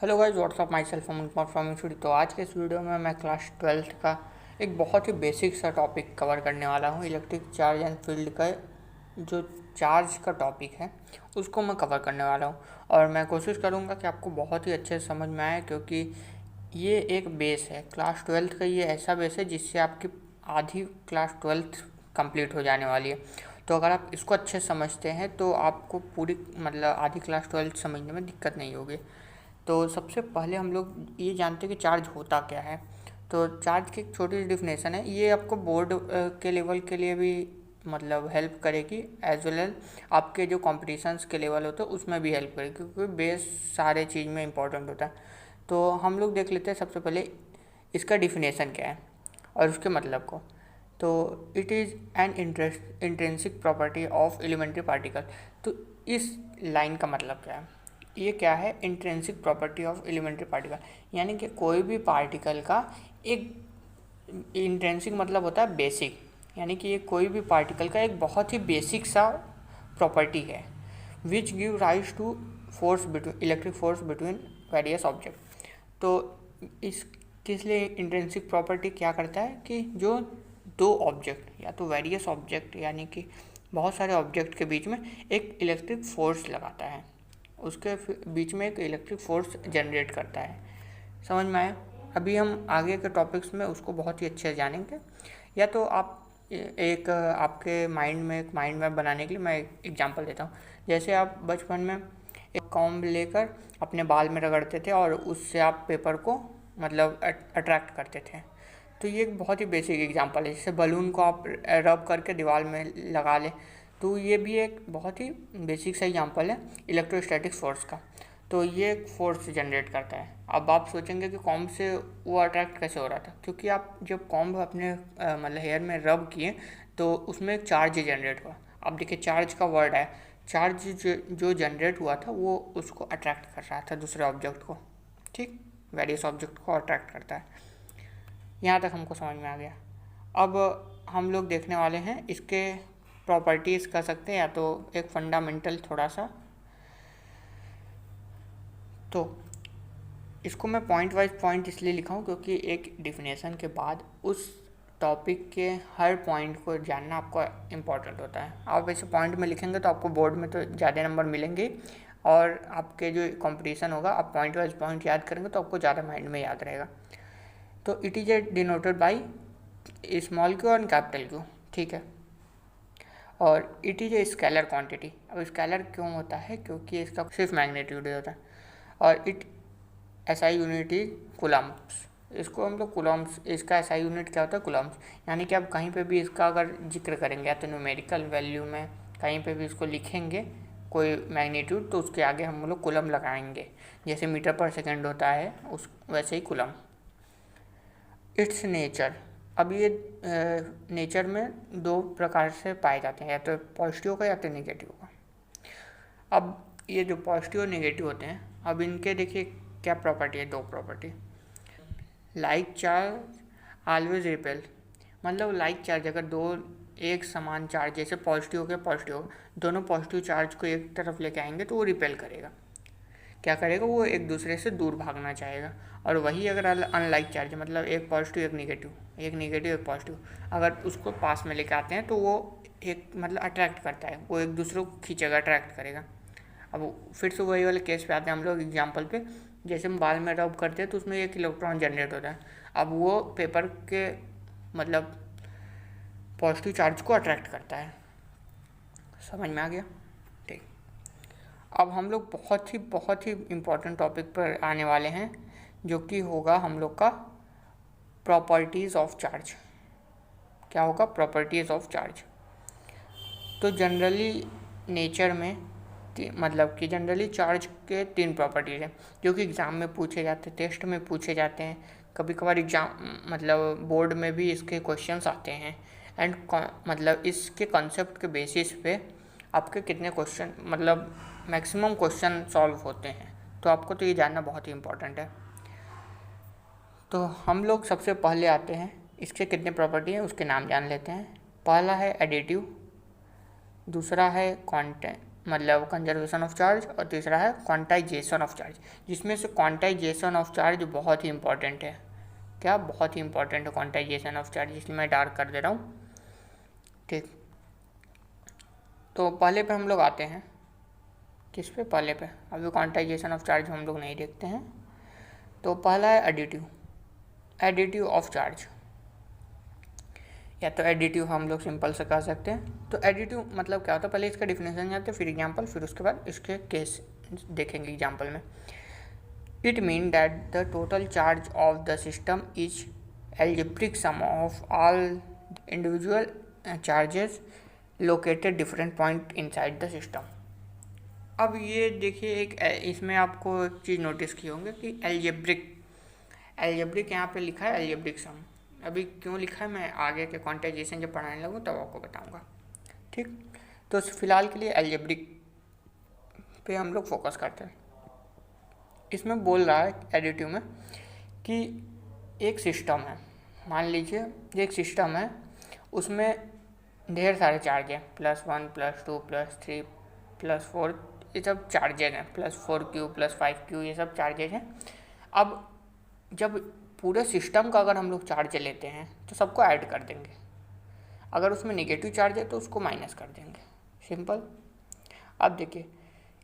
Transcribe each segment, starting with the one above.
Hello guys, what's up myself from studio. तो आज के इस वीडियो में मैं क्लास 12th का एक बहुत ही बेसिक सा टॉपिक कवर करने वाला हूँ। इलेक्ट्रिक चार्ज एंड फील्ड का जो चार्ज का टॉपिक है उसको मैं कवर करने वाला हूँ, और मैं कोशिश करूँगा कि आपको बहुत ही अच्छे से समझ में आए, क्योंकि ये एक बेस है। क्लास 12th का ये ऐसा बेस है जिससे आपकी आधी क्लास 12th कंप्लीट हो जाने वाली है। तो अगर आप इसको अच्छे से समझते हैं तो आपको पूरी मतलब आधी क्लास 12th समझने में दिक्कत नहीं होगी। तो सबसे पहले हम लोग ये जानते हैं कि चार्ज होता क्या है। तो चार्ज की एक छोटी सी डिफिनेशन है, ये आपको बोर्ड के लेवल के लिए भी मतलब हेल्प करेगी, एज वेल एज आपके जो कॉम्पिटिशन्स के लेवल होते हैं उसमें भी हेल्प करेगी, क्योंकि बेस सारे चीज़ में इंपॉर्टेंट होता है। तो हम लोग देख लेते हैं सबसे पहले इसका डिफिनेशन क्या है और उसके मतलब को। तो it is an intrinsic property of elementary particle. तो इस लाइन का मतलब क्या है? ये क्या है? Intrinsic property of elementary particle, यानी कि कोई भी पार्टिकल का एक इंट्रिंसिक मतलब होता है बेसिक, यानी कि ये कोई भी पार्टिकल का एक बहुत ही बेसिक सा प्रॉपर्टी है which give rise to force between electric force between various object. तो इस किस लिए इंट्रिंसिक प्रॉपर्टी क्या करता है कि जो दो ऑब्जेक्ट या तो वेरियस ऑब्जेक्ट यानी कि बहुत सारे ऑब्जेक्ट के बीच में एक इलेक्ट्रिक फोर्स लगाता है, उसके बीच में एक इलेक्ट्रिक फोर्स जनरेट करता है। समझ में आया? अभी हम आगे के टॉपिक्स में उसको बहुत ही अच्छे से जानेंगे। या तो आप एक आपके माइंड में एक माइंड मैप बनाने के लिए मैं एक एग्जांपल देता हूँ। जैसे आप बचपन में एक कॉम्ब लेकर अपने बाल में रगड़ते थे और उससे आप पेपर को मतलब अट्रैक्ट करते थे। तो ये एक बहुत ही बेसिक एग्जांपल है। जैसे बलून को आप रब करके दीवार में लगा लें, तो ये भी एक बहुत ही बेसिक सा एग्जांपल है इलेक्ट्रोस्टैटिक फोर्स का। तो ये एक फोर्स जनरेट करता है। अब आप सोचेंगे कि कॉम्ब से वो अट्रैक्ट कैसे हो रहा था, क्योंकि आप जब कॉम्ब अपने मतलब हेयर में रब किए तो उसमें एक चार्ज जनरेट हुआ। अब देखिए चार्ज का वर्ड है, चार्ज जो जनरेट हुआ था वो उसको अट्रैक्ट कर रहा था दूसरे ऑब्जेक्ट को। ठीक, वेरियस ऑब्जेक्ट को अट्रैक्ट करता है। यहाँ तक हमको समझ में आ गया। अब हम लोग देखने वाले हैं इसके प्रॉपर्टीज़ कर सकते हैं, या तो एक फंडामेंटल थोड़ा सा। तो इसको मैं पॉइंट वाइज पॉइंट इसलिए लिखा हूँ क्योंकि एक डिफिनेशन के बाद उस टॉपिक के हर पॉइंट को जानना आपको इम्पॉर्टेंट होता है। आप ऐसे पॉइंट में लिखेंगे तो आपको बोर्ड में तो ज़्यादा नंबर मिलेंगे, और आपके जो कंपटीशन होगा आप पॉइंट वाइज पॉइंट याद करेंगे तो आपको ज़्यादा माइंड में याद रहेगा। तो it is a denoted by small Q और कैपिटल क्यू, ठीक है। और it is a scalar quantity. अब स्केलर क्यों होता है? क्योंकि इसका सिर्फ मैग्नीट्यूड होता है। और it SI unit is Coulomb's. इसको हम लोग कूलम्ब्स, इसका एसआई यूनिट क्या होता है? कूलम्ब्स। यानी कि आप कहीं पे भी इसका अगर जिक्र करेंगे या तो न्यूमेरिकल वैल्यू में कहीं पे भी इसको लिखेंगे कोई मैग्नीट्यूड, तो उसके आगे हम लोग कूलम लगाएंगे। जैसे मीटर पर सेकेंड होता है उस वैसे ही कूलम। It's nature. अब ये नेचर में दो प्रकार से पाए जाते हैं, या तो पॉजिटिव का या तो नेगेटिव का। अब ये जो पॉजिटिव और नेगेटिव होते हैं, अब इनके देखिए क्या प्रॉपर्टी है, दो property. Like charge always repel, मतलब लाइक चार्ज अगर दो एक समान चार्ज जैसे पॉजिटिव के पॉजिटिव दोनों पॉजिटिव चार्ज को एक तरफ लेके आएंगे तो वो रिपेल करेगा। क्या करेगा? वो एक दूसरे से दूर भागना चाहेगा। और वही अगर अनलाइक चार्ज मतलब एक पॉजिटिव एक निगेटिव, एक निगेटिव एक पॉजिटिव, अगर उसको पास में लेके आते हैं तो वो एक मतलब अट्रैक्ट करता है, वो एक दूसरे को खींचेगा, अट्रैक्ट करेगा। अब फिर से वही वाले केस पे आते हैं हम लोग एग्जाम्पल पे। जैसे हम बाल में रब करते हैं तो उसमें एक इलेक्ट्रॉन जनरेट होता है। अब वो पेपर के मतलब पॉजिटिव चार्ज को अट्रैक्ट करता है। समझ में आ गया? ठीक। अब हम लोग बहुत ही इम्पोर्टेंट टॉपिक पर आने वाले हैं, जो कि होगा हम लोग का प्रॉपर्टीज़ ऑफ चार्ज। क्या होगा? Properties of charge. तो जनरली नेचर में मतलब कि जनरली चार्ज के तीन प्रॉपर्टीज़ हैं जो कि एग्ज़ाम में पूछे जाते हैं, टेस्ट में पूछे जाते हैं, कभी कभार एग्ज़ाम मतलब बोर्ड में भी इसके क्वेश्चंस आते हैं। एंड मतलब इसके कॉन्सेप्ट के बेसिस पे आपके कितने क्वेश्चन मतलब मैक्सिमम क्वेश्चन सॉल्व होते हैं। तो आपको तो ये जानना बहुत ही इम्पोर्टेंट है। तो हम लोग सबसे पहले आते हैं इसके कितने प्रॉपर्टी हैं उसके नाम जान लेते हैं। पहला है एडिटिव, दूसरा है मतलब कंजर्वेशन ऑफ चार्ज, और तीसरा है क्वांटाइजेशन ऑफ चार्ज, जिसमें से क्वांटाइजेशन ऑफ चार्ज बहुत ही इंपॉर्टेंट है। क्या बहुत ही इंपॉर्टेंट है क्वांटाइजेशन ऑफ चार्ज, इसलिए मैं डार्क कर दे रहा हूँ। ठीक, तो पहले पे हम लोग आते हैं, किस पे, पहले पे। अभी क्वांटाइजेशन ऑफ चार्ज हम लोग नहीं देखते हैं। तो पहला है एडिटिव, एडिटिव ऑफ चार्ज, या तो एडिटिव हम लोग सिंपल से कह सकते हैं। तो एडिटिव मतलब क्या होता है, पहले इसका डिफिनेशन जानते हैं, फिर एग्जांपल, फिर उसके बाद इसके केस देखेंगे एग्जांपल में। It mean that the total charge of the system is algebraic sum of all individual charges located different point inside the system. अब ये देखिए, एक इसमें आपको एक चीज़ नोटिस की होंगे कि एल्जेब्रिक, एल्जेब्रिक यहाँ पे लिखा है एल्जेब्रिक सम। अभी क्यों लिखा है मैं आगे के क्वांटाइजेशन जब पढ़ाने लगूँ तब आपको बताऊँगा। ठीक, तो फ़िलहाल के लिए एल्जेब्रिक पे हम लोग फोकस करते हैं। इसमें बोल रहा है एडिटिव में कि एक सिस्टम है, मान लीजिए एक सिस्टम है, उसमें ढेर सारे चार्ज हैं, +1 +2 +3 +4, ये सब चार्जेज हैं, +4Q +5Q, ये सब चार्जेज हैं। अब जब पूरे सिस्टम का अगर हम लोग चार्ज लेते हैं तो सबको ऐड कर देंगे, अगर उसमें नेगेटिव चार्ज है तो उसको माइनस कर देंगे, सिंपल। अब देखिए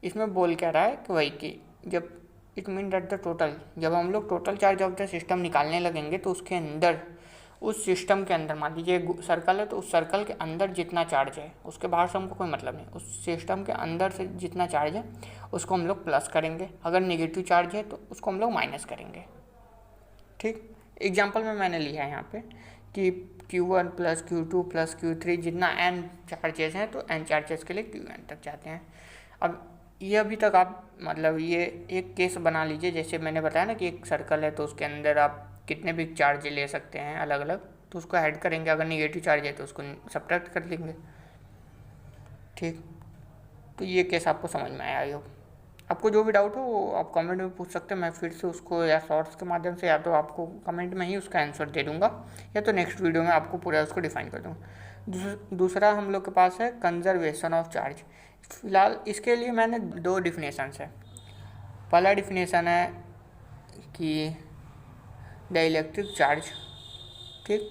इसमें बोल क्या रहा है कि वही कि जब it mean that the total, जब हम लोग total charge of the system निकालने लगेंगे तो उसके अंदर, उस सिस्टम के अंदर, मान लीजिए सर्कल है तो उस सर्कल के अंदर जितना चार्ज है, उसके बाहर से हमको कोई मतलब नहीं, उस सिस्टम के अंदर से जितना चार्ज है उसको हम लोग प्लस करेंगे, अगर नेगेटिव चार्ज है तो उसको हम लोग माइनस करेंगे। ठीक, एग्जाम्पल में मैंने लिया है यहाँ पे कि Q1 +Q2 +Q3, जितना n चार्जेस हैं तो n चार्जेस के लिए Qn तक जाते हैं। अब ये अभी तक आप मतलब ये एक केस बना लीजिए, जैसे मैंने बताया ना कि एक सर्कल है तो उसके अंदर आप कितने भी चार्ज ले सकते हैं अलग अलग, तो उसको ऐड करेंगे, अगर निगेटिव चार्ज है तो उसको सब्ट्रैक्ट कर लेंगे। ठीक, तो ये केस आपको समझ में आया। आई होप आपको जो भी डाउट हो वो आप कमेंट में पूछ सकते हैं, मैं फिर से उसको या शॉर्ट्स के माध्यम से, या तो आपको कमेंट में ही उसका आंसर दे दूंगा, या तो नेक्स्ट वीडियो में आपको पूरा उसको डिफाइन कर दूँगा। दूसरा हम लोग के पास है कंजर्वेशन ऑफ चार्ज। फिलहाल इसके लिए मैंने 2 डिफिनेशंस है। पहला डिफिनेशन है कि द इलेक्ट्रिक चार्ज, ठीक,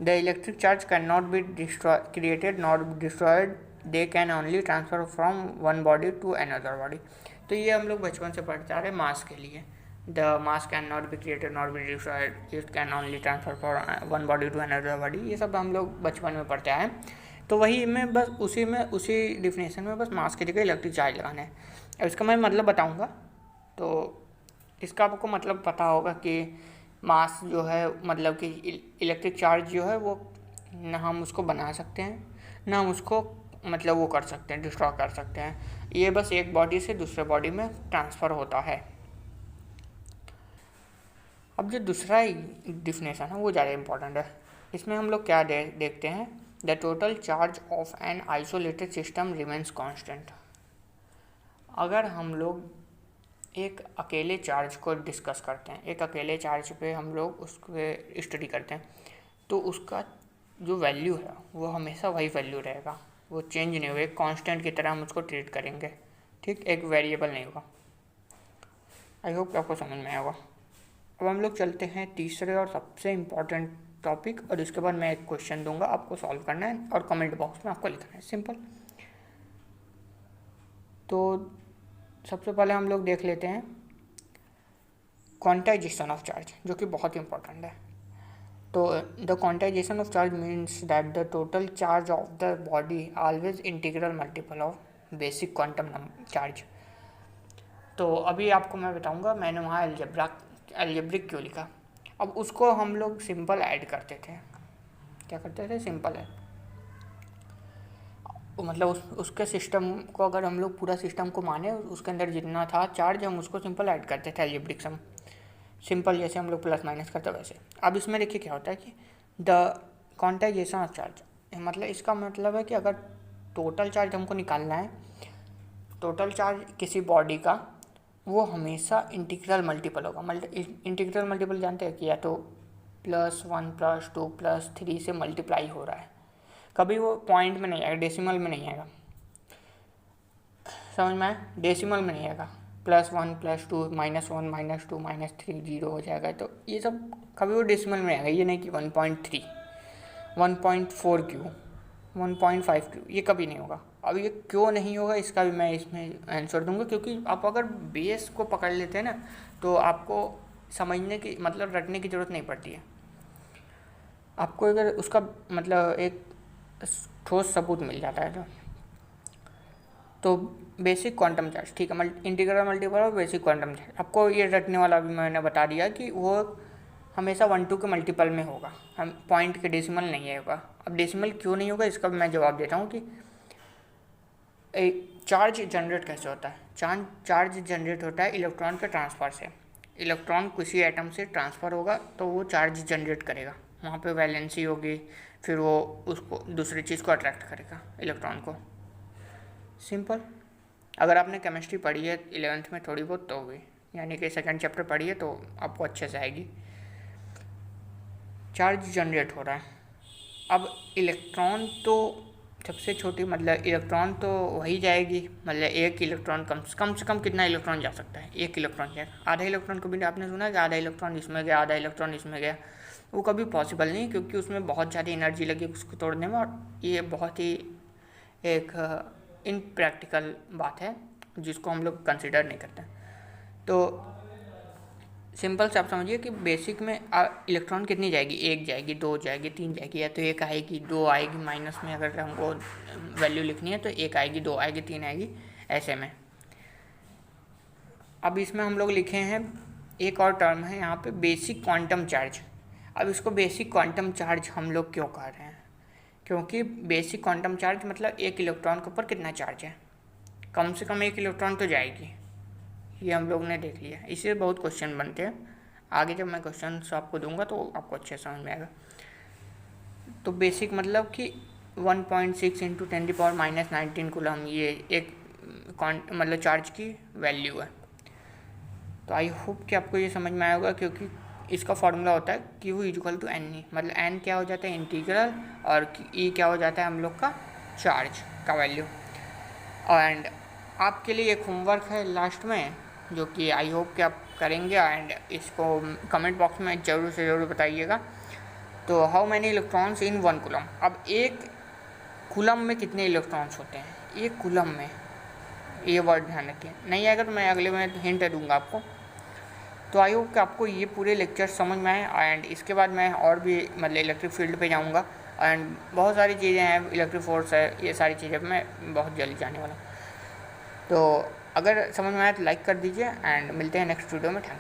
the electric charge can not be created not destroyed, they can only transfer from one body to another body. तो ये हम लोग बचपन से पढ़ते आ रहे हैं मास के लिए, the mass can not be created not be destroyed, it can only transfer from one body to another body, ये सब हम लोग बचपन में पढ़ते आए हैं। तो वही में बस उसी डिफिनेशन में बस मास की जगह इलेक्ट्रिक चार्ज लगाना है। अब इसका मैं मतलब बताऊँगा, तो इसका आपको मतलब पता होगा कि मास जो है मतलब कि इलेक्ट्रिक चार्ज जो है वो ना हम उसको बना सकते हैं ना हम उसको मतलब वो कर सकते हैं, डिस्ट्रॉय कर सकते हैं, ये बस एक बॉडी से दूसरे बॉडी में ट्रांसफ़र होता है। अब जो दूसरा डिफिनेशन है वो ज़्यादा इम्पोर्टेंट है। इसमें हम लोग क्या देखते हैं, the total charge of an isolated system remains constant. अगर हम लोग एक अकेले चार्ज को डिस्कस करते हैं, एक अकेले चार्ज पे हम लोग उसको स्टडी करते हैं, तो उसका जो वैल्यू है वो हमेशा वही वैल्यू रहेगा, वो चेंज नहीं होगा, एक कांस्टेंट की तरह हम उसको ट्रीट करेंगे। ठीक, एक वेरिएबल नहीं होगा। आई होप कि आपको समझ में आया होगा। अब हम लोग चलते हैं तीसरे और सबसे इम्पॉर्टेंट टॉपिक, और इसके बाद मैं एक क्वेश्चन दूंगा, आपको सॉल्व करना है और कमेंट बॉक्स में आपको लिखना है, सिंपल। तो सबसे पहले हम लोग देख लेते हैं क्वांटाइजेशन ऑफ चार्ज, जो कि बहुत इंपॉर्टेंट है। तो the quantization of charge means that the total charge of the body always integral multiple of basic quantum charge. तो अभी आपको मैं बताऊंगा मैंने वहाँ एल्जेब्रिक क्यों लिखा। अब उसको हम लोग सिंपल ऐड करते थे, क्या करते थे, सिंपल है, मतलब उसके सिस्टम को अगर हम लोग पूरा सिस्टम को माने, उसके अंदर जितना था चार्ज हम उसको सिंपल ऐड करते थे एल्जेब्रिक सम, सिंपल जैसे हम लोग प्लस माइनस करते वैसे। अब इसमें देखिए क्या होता है कि द क्वांटाइजेशन ऑफ चार्ज, मतलब इसका मतलब है कि अगर टोटल चार्ज हमको निकालना है, टोटल चार्ज किसी बॉडी का, वो हमेशा इंटीग्रल मल्टीपल होगा। इंटीग्रल मल्टीपल जानते हैं कि या तो +1 +2 +3 से मल्टीप्लाई हो रहा है, कभी वो पॉइंट में नहीं आएगा, डेसिमल में नहीं आएगा। समझ में आया? डेसिमल में नहीं आएगा, +1 +2 -1 -2 -3 0 हो जाएगा। तो ये सब कभी वो डेसिमल में आएगा, ये नहीं कि 1.3 1.4 क्यों 1.5 क्यों, ये कभी नहीं होगा। अब ये क्यों नहीं होगा इसका भी मैं इसमें आंसर दूंगा, क्योंकि आप अगर बेस को पकड़ लेते हैं ना तो आपको समझने की मतलब रटने की ज़रूरत नहीं पड़ती है। आपको अगर उसका मतलब एक ठोस सबूत मिल जाता है तो बेसिक क्वांटम चार्ज, ठीक है, इंटीग्रल मल्टीपल और बेसिक क्वांटम चार्ज, आपको ये रटने वाला भी मैंने बता दिया कि वो हमेशा 1-2 के मल्टीपल में होगा, हम पॉइंट के डेसिमल नहीं होगा। अब डेसिमल क्यों नहीं होगा इसका भी मैं जवाब देता हूँ कि चार्ज जनरेट कैसे होता है। चार्ज जनरेट होता है इलेक्ट्रॉन के ट्रांसफ़र से। इलेक्ट्रॉन किसी एटम से ट्रांसफ़र होगा तो वो चार्ज जनरेट करेगा, वहाँ पे वैलेंसी होगी, फिर वो उसको दूसरी चीज़ को अट्रैक्ट करेगा, इलेक्ट्रॉन को। सिंपल। अगर आपने केमिस्ट्री पढ़ी है 11th में थोड़ी बहुत तो होगी, यानी कि सेकंड चैप्टर पढ़ी है तो आपको अच्छे से आएगी। चार्ज जनरेट हो रहा है। अब इलेक्ट्रॉन तो सबसे छोटी मतलब इलेक्ट्रॉन तो वही जाएगी, मतलब एक इलेक्ट्रॉन कम से कम कितना इलेक्ट्रॉन जा सकता है, एक इलेक्ट्रॉन जाएगा। आधा इलेक्ट्रॉन कभी आपने सुना कि आधा इलेक्ट्रॉन इसमें गया आधा इलेक्ट्रॉन इसमें गया, वो कभी पॉसिबल नहीं, क्योंकि उसमें बहुत ज़्यादा एनर्जी लगी उसको तोड़ने में, और ये बहुत ही एक इनप्रैक्टिकल बात है जिसको हम लोग कंसिडर नहीं करते। तो सिंपल से आप समझिए कि बेसिक में इलेक्ट्रॉन कितनी जाएगी, 1 जाएगी, 2 जाएगी, 3 जाएगी, या तो 1 आएगी, 2 आएगी, माइनस में अगर हमको वैल्यू लिखनी है तो 1 आएगी, 2 आएगी, 3 आएगी, ऐसे में। अब इसमें हम लोग लिखे हैं एक और टर्म है यहाँ पे, बेसिक क्वांटम चार्ज। अब इसको बेसिक क्वांटम चार्ज हम लोग क्यों कह रहे हैं, क्योंकि बेसिक क्वांटम चार्ज मतलब एक इलेक्ट्रॉन के ऊपर कितना चार्ज है, कम से कम 1 इलेक्ट्रॉन तो जाएगी, ये हम लोग ने देख लिया। इससे बहुत क्वेश्चन बनते हैं, आगे जब मैं क्वेश्चन आपको दूंगा तो आपको अच्छे समझ में आएगा। तो बेसिक मतलब कि 1.6 × 10⁻⁻19 कूलम, ये एक मतलब चार्ज की वैल्यू है। तो आई होप कि आपको ये समझ में आया होगा, क्योंकि इसका फॉर्मूला होता है Q = NE, मतलब N क्या हो जाता है इंटीग्रल, और E क्या हो जाता है हम लोग का चार्ज का वैल्यू। एंड आपके लिए एक होमवर्क है लास्ट में, जो कि आई होप कि आप करेंगे, एंड इसको कमेंट बॉक्स में ज़रूर से ज़रूर बताइएगा। तो how many electrons in 1 coulomb, अब 1 कूलम में कितने इलेक्ट्रॉन्स होते हैं, 1 कूलम में, ये वर्ड ध्यान रखिए। नहीं आएगा तो मैं अगले में हिंट दूंगा आपको। तो आई होप कि आपको ये पूरे लेक्चर समझ में आए, एंड इसके बाद मैं और भी मतलब इलेक्ट्रिक फील्ड पे जाऊंगा, एंड बहुत सारी चीज़ें हैं, इलेक्ट्रिक फोर्स है, ये सारी चीज़ें मैं बहुत जल्दी जाने वाला। तो अगर समझ में आए तो लाइक कर दीजिए, एंड मिलते हैं नेक्स्ट वीडियो में। थैंक्स।